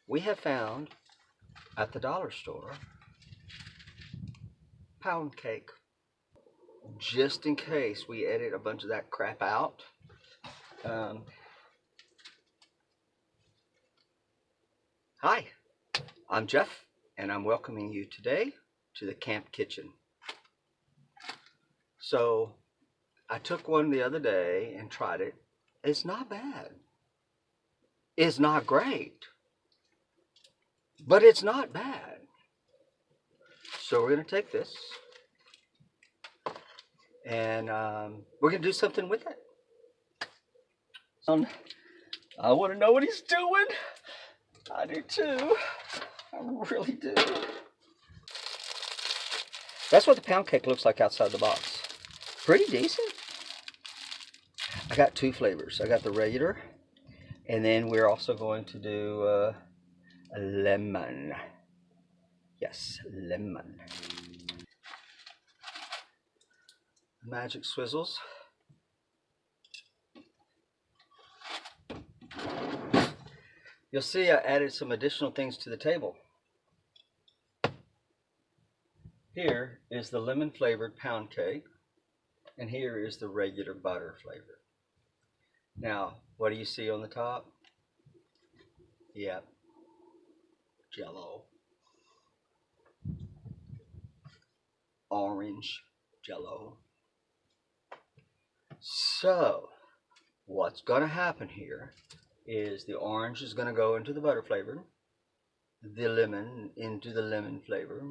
we have found at the dollar store pound cake. Just in case we edit a bunch of that crap out. Hi, I'm Jeff, and I'm welcoming you today to the Kamp Kitchen. So, I took one the other day and tried it. It's not bad. It's not great, but it's not bad. So we're going to take this, and we're going to do something with it. I want to know what he's doing. I do too. I really do. That's what the pound cake looks like outside the box. Pretty decent. I got two flavors. I got the regular, and then we're also going to do a lemon. Yes, lemon. Magic Swizzles. You'll see I added some additional things to the table. Here is the lemon flavored pound cake, and here is the regular butter flavor. Now, what do you see on the top? Yep, Jello. Orange Jello. So, what's going to happen here is the orange is going to go into the butter flavor, the lemon into the lemon flavor.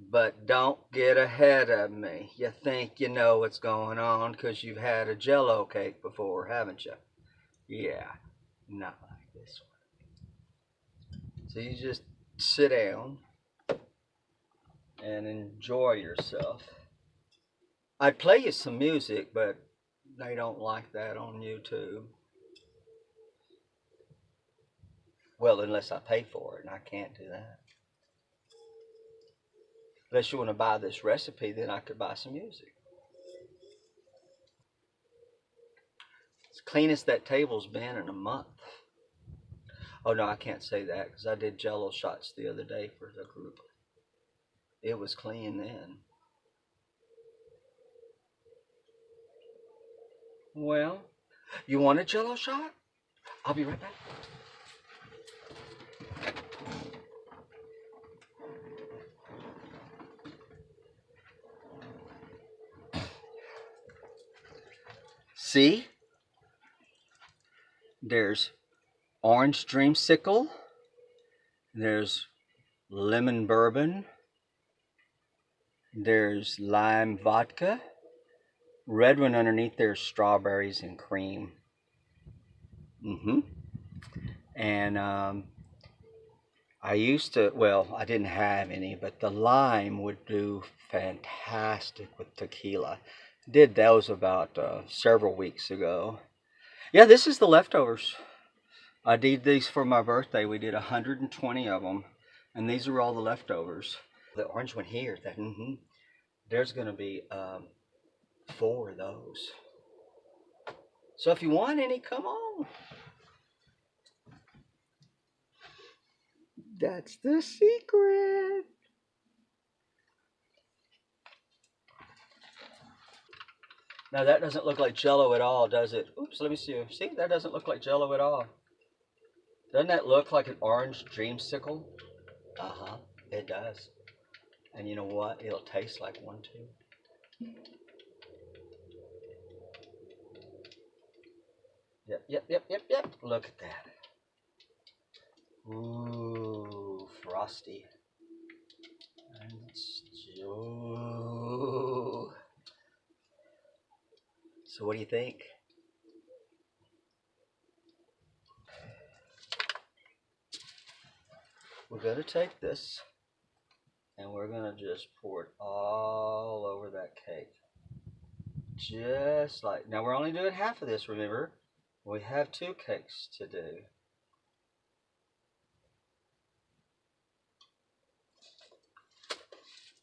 But don't get ahead of me. You think you know what's going on because you've had a Jello cake before, haven't you? Yeah, not like this one. So you just sit down and enjoy yourself. I'd play you some music, but they don't like that on YouTube. Well, unless I pay for it, and I can't do that. Unless you want to buy this recipe, then I could buy some music. It's clean as that table's been in a month. Oh no, I can't say that because I did Jello shots the other day for the group. It was clean then. Well, you want a Jello shot? I'll be right back. See? There's orange dreamsicle. There's lemon bourbon. There's lime vodka. Red one underneath there's strawberries and cream. And I used to, well, I didn't have any, but the lime would do fantastic with tequila. Did those about several weeks ago. Yeah, this is the leftovers. I did these for my birthday. We did 120 of them, and these are all the leftovers. The orange one here, there's going to be 4 of those. So if you want any, come on. That's the secret. Now that doesn't look like Jello at all, does it? Oops, let me see. See, that doesn't look like Jello at all. Doesn't that look like an orange dreamsicle? Uh-huh, it does. And you know what? It'll taste like one too. Yep. Look at that. Ooh, frosty. Ooh. So what do you think? We're going to take this and we're going to just pour it all over that cake. Just like, now we're only doing half of this, remember? We have 2 cakes to do.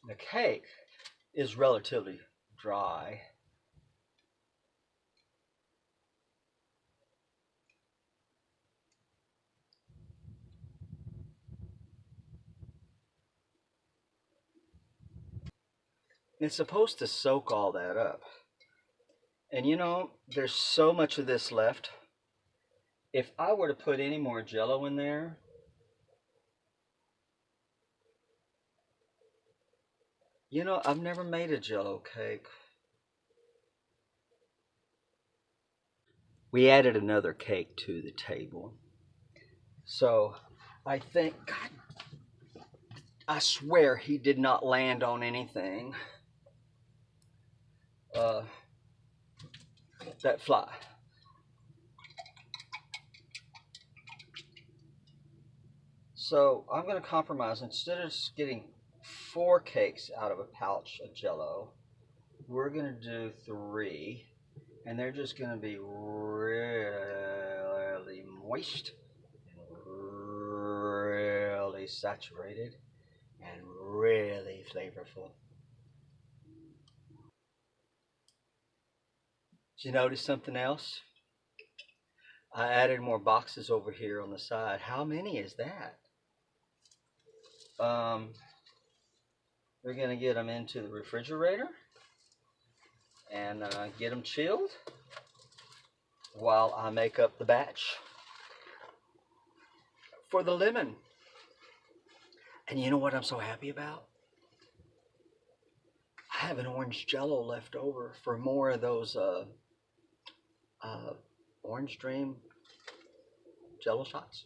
The cake is relatively dry. It's supposed to soak all that up. And you know, there's so much of this left. If I were to put any more Jello in there, you know, I've never made a Jello cake. We added another cake to the table. So I think, God, I swear he did not land on anything. Uh, that fly. So I'm going to compromise. Instead of just getting 4 cakes out of a pouch of Jello, we're going to do 3. And they're just going to be really moist, really saturated, and really flavorful. Did you notice something else? I added more boxes over here on the side. How many is that? Um, we're going to get them into the refrigerator and get them chilled while I make up the batch for the lemon. And you know what I'm so happy about? I have an orange Jello left over for more of those Orange Dream Jello shots.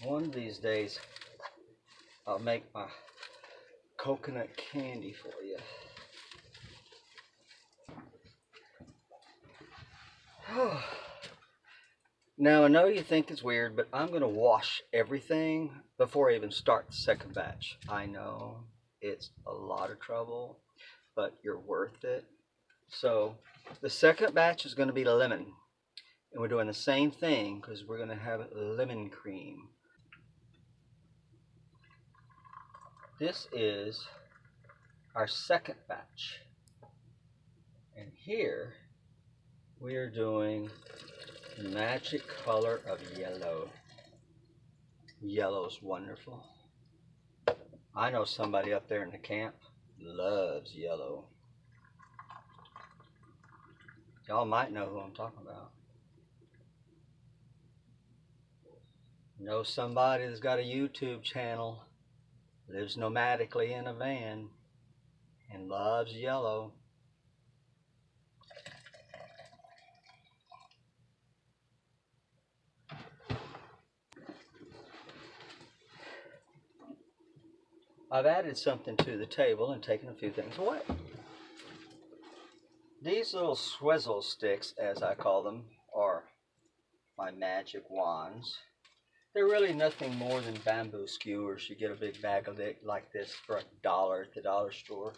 One of these days, I'll make my coconut candy for you. Now, I know you think it's weird, but I'm going to wash everything before I even start the second batch. I know it's a lot of trouble, but you're worth it. So, the second batch is going to be lemon. And we're doing the same thing because we're going to have lemon cream. This is our second batch. And here we are doing the magic color of yellow. Yellow's wonderful. I know somebody up there in the camp loves yellow. Y'all might know who I'm talking about. Know somebody that's got a YouTube channel, lives nomadically in a van, and loves yellow. I've added something to the table and taken a few things away. These little swizzle sticks, as I call them, are my magic wands. They're really nothing more than bamboo skewers. You get a big bag of it like this for $1 at the dollar store.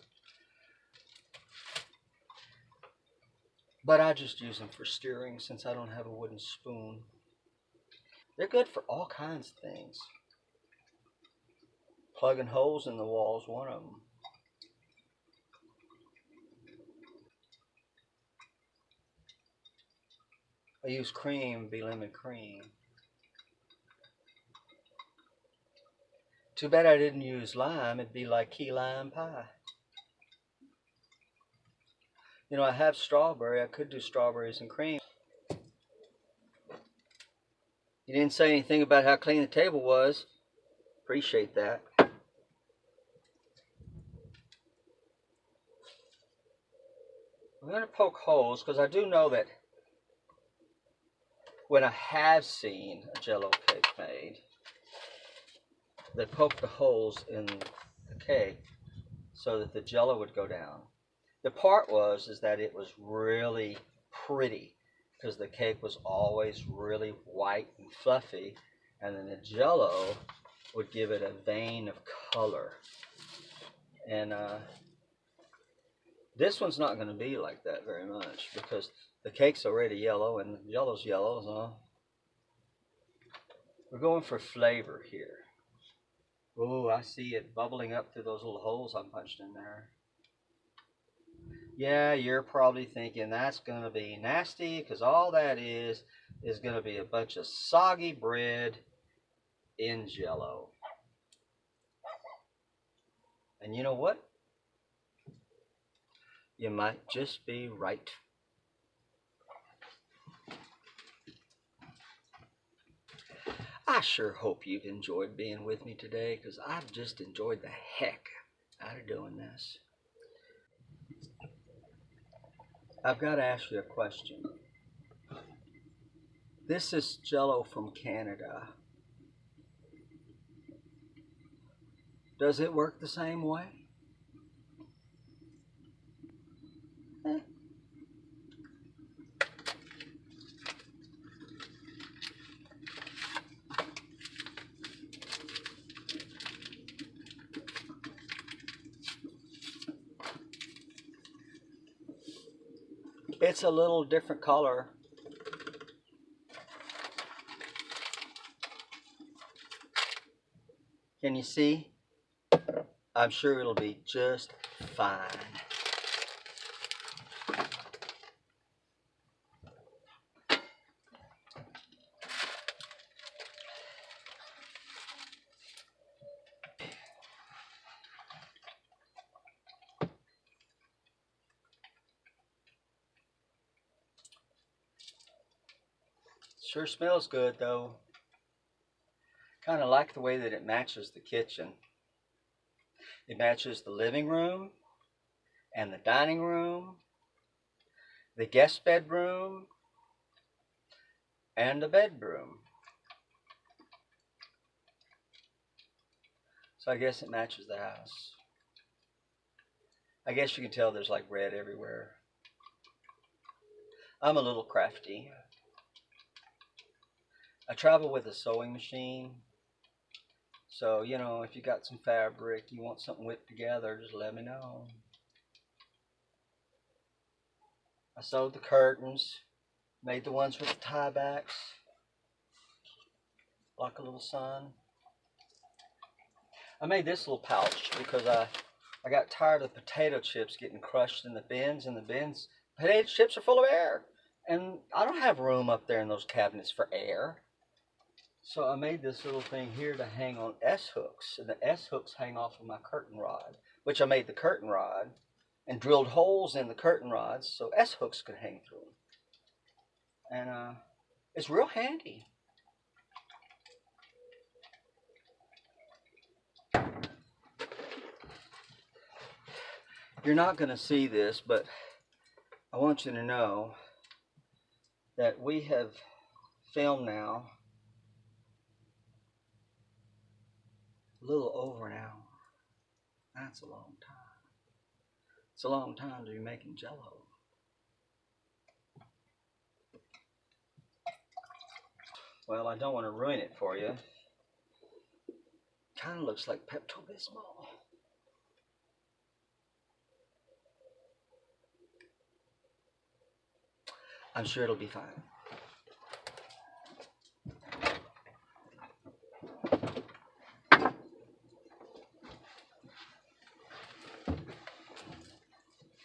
But I just use them for stirring since I don't have a wooden spoon. They're good for all kinds of things. Plugging holes in the wall is one of them. I use cream, be lemon cream. Too bad I didn't use lime. It'd be like key lime pie. You know, I have strawberry. I could do strawberries and cream. You didn't say anything about how clean the table was. Appreciate that. I'm going to poke holes because I do know that when I have seen a Jello cake made, they poke the holes in the cake so that the Jello would go down. The part is that it was really pretty because the cake was always really white and fluffy, and then the Jello would give it a vein of color. And this one's not going to be like that very much because the cake's already yellow and the Jello's yellow. So we're going for flavor here. Oh, I see it bubbling up through those little holes I punched in there. Yeah, you're probably thinking that's going to be nasty because all that is is going to be a bunch of soggy bread in Jello. And you know what? You might just be right. I sure hope you've enjoyed being with me today, because I've just enjoyed the heck out of doing this. I've got to ask you a question. This is Jello from Canada. Does it work the same way? Eh. It's a little different color. Can you see? I'm sure it'll be just fine. Sure smells good though. Kind of like the way that it matches the kitchen. It matches the living room and the dining room, the guest bedroom, and the bedroom. So I guess it matches the house. I guess you can tell there's like red everywhere. I'm a little crafty. I travel with a sewing machine. So, you know, if you got some fabric, you want something whipped together, just let me know. I sewed the curtains, made the ones with the tie backs, like a little sun. I made this little pouch because I got tired of potato chips getting crushed in the bins, and the bins, potato chips are full of air. And I don't have room up there in those cabinets for air. So I made this little thing here to hang on S-hooks. And the S-hooks hang off of my curtain rod, which I made the curtain rod and drilled holes in the curtain rods so S-hooks could hang through them. And it's real handy. You're not going to see this, but I want you to know that we have filmed now a little over an hour. That's a long time. It's a long time to be making Jello. Well, I don't want to ruin it for you. Kind of looks like Pepto-Bismol. I'm sure it'll be fine.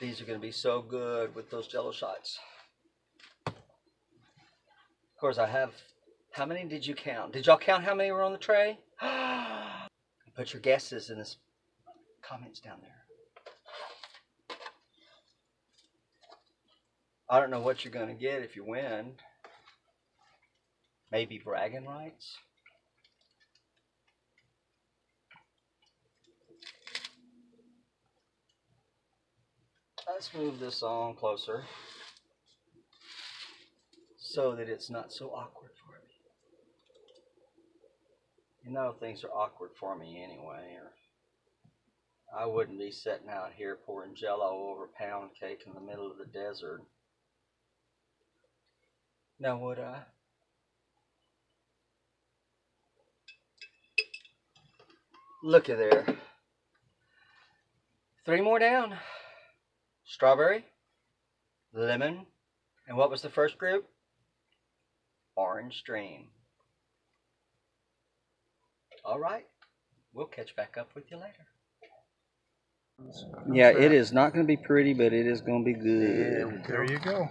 These are going to be so good with those Jello shots. Of course, I have... How many did you count? Did y'all count how many were on the tray? Put your guesses in the comments down there. I don't know what you're going to get if you win. Maybe bragging rights? Let's move this on closer so that it's not so awkward for me. You know, things are awkward for me anyway. Or I wouldn't be sitting out here pouring Jello over pound cake in the middle of the desert. Now would I? Looky there. 3 more down. Strawberry, lemon, and what was the first group? Orange Dream. All right, we'll catch back up with you later. Yeah, it is not going to be pretty, but it is going to be good. There you go.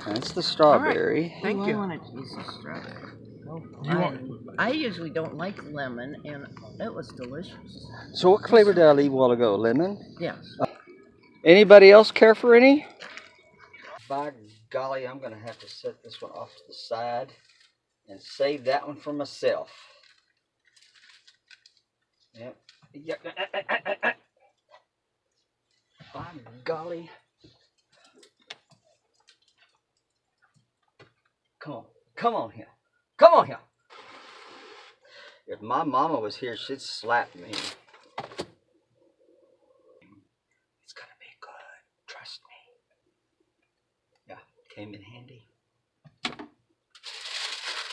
That's the strawberry. Right. Thank you. I want a piece of strawberry. You want? I usually don't like lemon, and it was delicious. So what flavor did I leave a while ago? Lemon? Yes. Anybody else care for any? By golly, I'm going to have to set this one off to the side and save that one for myself. Yep. By golly. Come on here. Come on here. If my mama was here, she'd slap me.